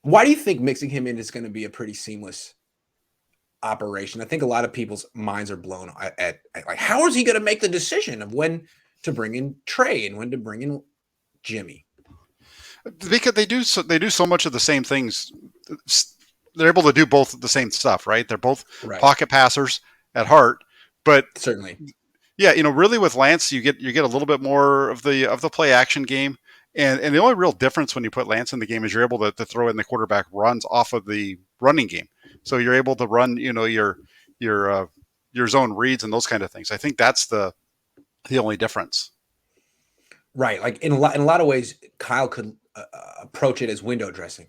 Why do you think mixing him in is going to be a pretty seamless operation? I think a lot of people's minds are blown at like, how is he going to make the decision of when to bring in Trey and when to bring in Jimmy? Because they do so much of the same things. They're able to do both the same stuff, right? They're both Right. pocket passers at heart, but Certainly. yeah, really with Lance, you get a little bit more of the play action game, and the only real difference when you put Lance in the game is you're able to throw in the quarterback runs off of the running game, so you're able to run your your zone reads and those kind of things. I think that's the only difference. Right. Like in a lot of ways, Kyle could approach it as window dressing.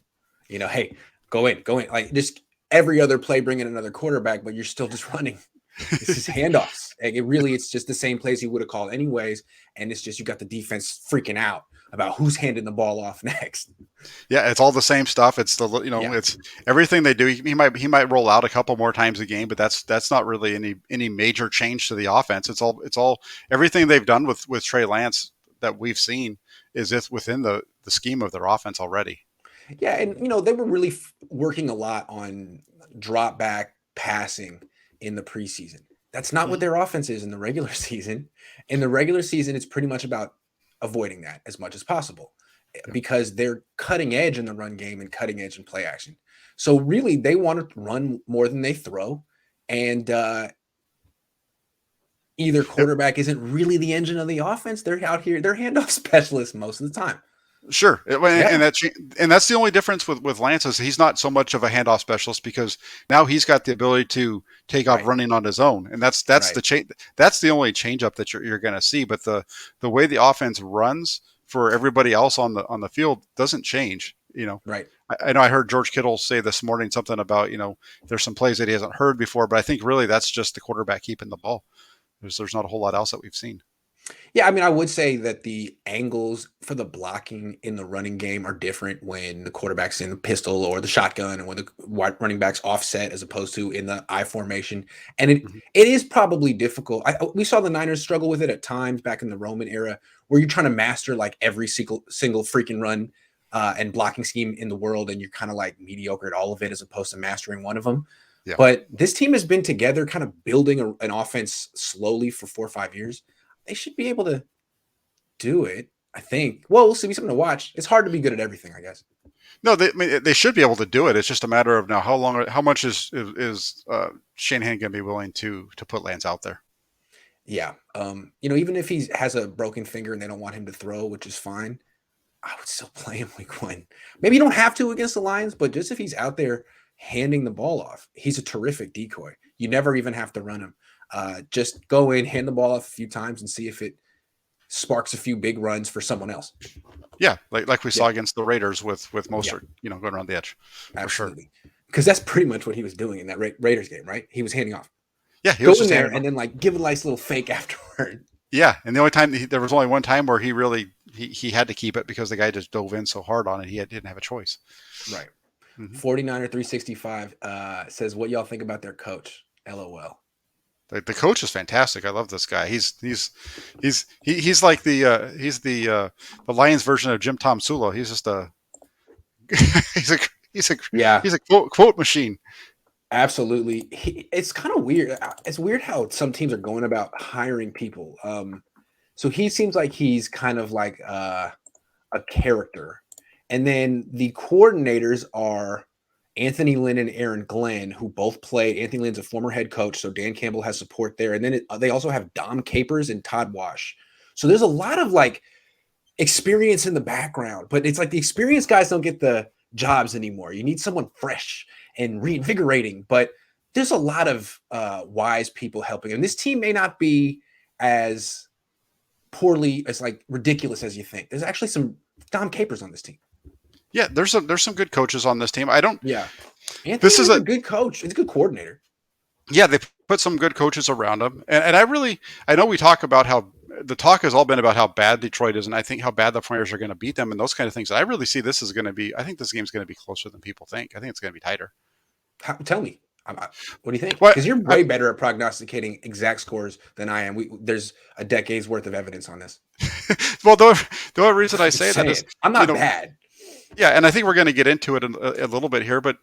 Hey, go in, go in. Like just every other play, bring in another quarterback, but you're still just running. This is handoffs. Like it's just the same plays he would have called anyways, and it's just you got the defense freaking out about who's handing the ball off next. Yeah, it's all the same stuff. It's Yeah. it's everything they do. He might roll out a couple more times a game, but that's not really any major change to the offense. It's all everything they've done with Trey Lance that we've seen is it within the scheme of their offense already. Yeah, and they were really working a lot on drop back passing in the preseason. That's not what Mhm. their offense is in the regular season. In the regular season, it's pretty much about avoiding that as much as possible Yeah. because they're cutting edge in the run game and cutting edge in play action. So really, they want to run more than they throw, and either Yep. quarterback isn't really the engine of the offense. They're out here; they're handoff specialists most of the time. Sure, Yeah, and that's the only difference with Lance is he's not so much of a handoff specialist because now he's got the ability to take off right, running on his own, and that's right, the change. That's the only change up that you're going to see. But the way the offense runs for everybody else on the field doesn't change. right. I know I heard George Kittle say this morning something about there's some plays that he hasn't heard before, but I think really that's just the quarterback keeping the ball. There's not a whole lot else that we've seen. Yeah, I mean, I would say that the angles for the blocking in the running game are different when the quarterback's in the pistol or the shotgun, and when the running back's offset as opposed to in the I formation. And it Mhm. it is probably difficult. We saw the Niners struggle with it at times back in the Roman era, where you're trying to master like every single freaking run and blocking scheme in the world, and you're kind of like mediocre at all of it as opposed to mastering one of them. Yeah. But this team has been together, kind of building an offense slowly for 4 or 5 years. They should be able to do it, I think. Well, we'll see. Be something to watch. It's hard to be good at everything, I guess. No, I mean, they should be able to do it. It's just a matter of now how much is Shanahan going to be willing to put Lance out there? Yeah. Even if he has a broken finger and they don't want him to throw, which is fine, I would still play him week one. Maybe you don't have to against the Lions, but just if he's out there handing the ball off, he's a terrific decoy. You never even have to run him. Just go in, hand the ball off a few times, and see if it sparks a few big runs for someone else. Yeah, like we Yeah. saw against the Raiders with Yeah. Mostert, going around the edge, for sure. Absolutely. Because that's pretty much what he was doing in that Raiders game, right? He was handing off. Yeah, he Go was in just there handing. and then like give a nice little fake afterward. Yeah, and the only time there was only one time where he had to keep it because the guy just dove in so hard on it. Didn't have a choice. Right. Hmm. 49er 365 says, what y'all think about their coach? LOL. The coach is fantastic. I love this guy. He's like the Lions version of Jim Tom Sula. He's just a he's a he's a Yeah, he's a quote machine. absolutely. It's kind of weird. It's weird how some teams are going about hiring people. So he seems like he's kind of like a character. And then the coordinators are Anthony Lynn and Aaron Glenn, who both played. Anthony Lynn's a former head coach, so Dan Campbell has support there. And then they also have Dom Capers and Todd Wash. So there's a lot of like experience in the background, but it's like the experienced guys don't get the jobs anymore. You need someone fresh and reinvigorating. But there's a lot of wise people helping. And this team may not be as poorly as like ridiculous as you think. There's actually some Dom Capers on this team. Yeah, there's some good coaches on this team. I don't. Yeah. Anthony This is is a a good coach. He's a good coordinator. Yeah. They put some good coaches around him, and I know we talk about how the talk has all been about how bad Detroit is, and I think how bad the Flyers are going to beat them, and those kind of things. I really see this is going to be. I think this game's going to be closer than people think. I think it's going to be tighter. Tell me, what do you think? What? Because you're way better at prognosticating exact scores than I am. There's a decade's worth of evidence on this. Well, the only reason I I'm just say that is, saying, I'm you not know, bad. Yeah, and I think we're going to get into it a little bit here, but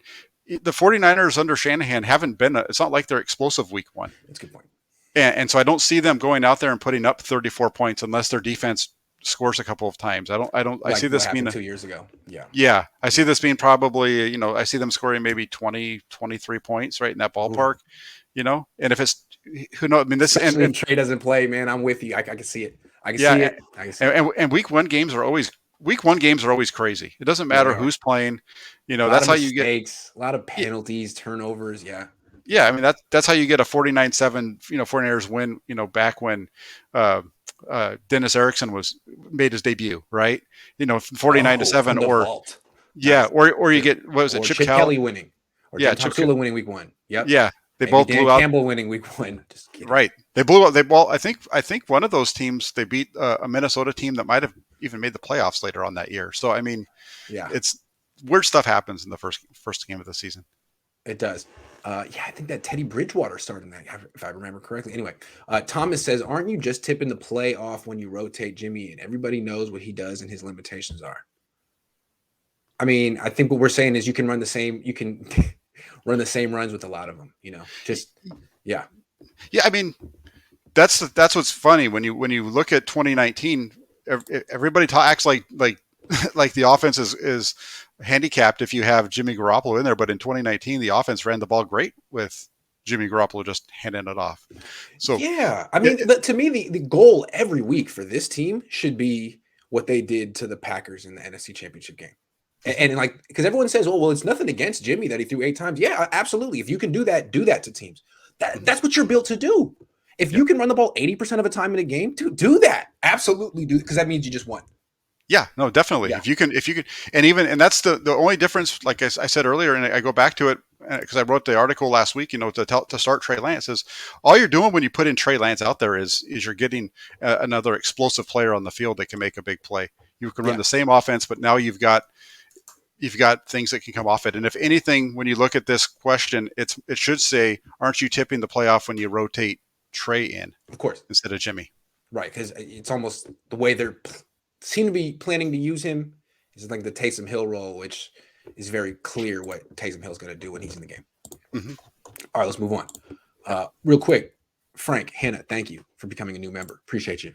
the 49ers under Shanahan haven't been, it's not like they're explosive week one. That's a good point. And so I don't see them going out there and putting up 34 points unless their defense scores a couple of times. I Like see what this being, happened 2 years ago. Yeah. yeah, I see this being probably, I see them scoring maybe 20, 23 points right in that ballpark, and if it's, who knows, I mean, Especially if Trey doesn't play, man, I'm with you. I can see it. I can see yeah, it. I can see it. and week one games are always crazy. It doesn't Yeah, matter they are. who's playing, A lot that's of how you get, mistakes, a lot of penalties, turnovers. Yeah. yeah, I mean that's how you get a 49-7, 49ers win, back when Dennis Erickson made his debut, right? 49 to Oh, 7, from the or vault. yeah, Nice. or you Yep. get, what was it, Or Chip Chip Cal? Kelly winning. Or Yeah, Dan Tomsula winning week 1. Yep. yeah, they Maybe both Dan blew out. Campbell winning week 1. Just kidding. Right, they blew out. I think one of those teams, they beat a Minnesota team that might have even made the playoffs later on that year. So I mean, Yeah, it's weird stuff happens in the first game of the season. it does. Yeah, I think that Teddy Bridgewater started in that, if I remember correctly. Anyway, Thomas says, aren't you just tipping the play off when you rotate Jimmy and everybody knows what he does and his limitations are? I mean, I think what we're saying is you can run the same runs with a lot of them, just, yeah. Yeah, I mean, that's what's funny when you look at 2019. Everybody acts like like the offense is handicapped if you have Jimmy Garoppolo in there, but in 2019 the offense ran the ball great with Jimmy Garoppolo just handing it off. So Yeah, I mean, to me, the goal every week for this team should be what they did to the Packers in the NFC Championship game. And like, because everyone says, "Oh, well, it's nothing against Jimmy that he threw 8 times." Yeah, absolutely. If you can do that to teams. That's what you're built to do. If you can run the ball 80% of the time in a game, do that. Absolutely do, because that means you just won. Yeah, no, definitely. Yeah. If you can, and that's the only difference. Like I said earlier, and I go back to it because I wrote the article last week. To start Trey Lance, is all you're doing when you put in Trey Lance out there is you're getting another explosive player on the field that can make a big play. You can run the same offense, but now you've got things that can come off it. And if anything, when you look at this question, it should say, "Aren't you tipping the playoff when you rotate Trey in, Of course, instead of Jimmy?" right? Because it's almost the way they're seem to be planning to use him is like the Taysom Hill role, which is very clear what Taysom Hill's going to do when he's in the game. Mm-hmm. All right, let's move on. Real quick, Frank, Hannah, thank you for becoming a new member. Appreciate you.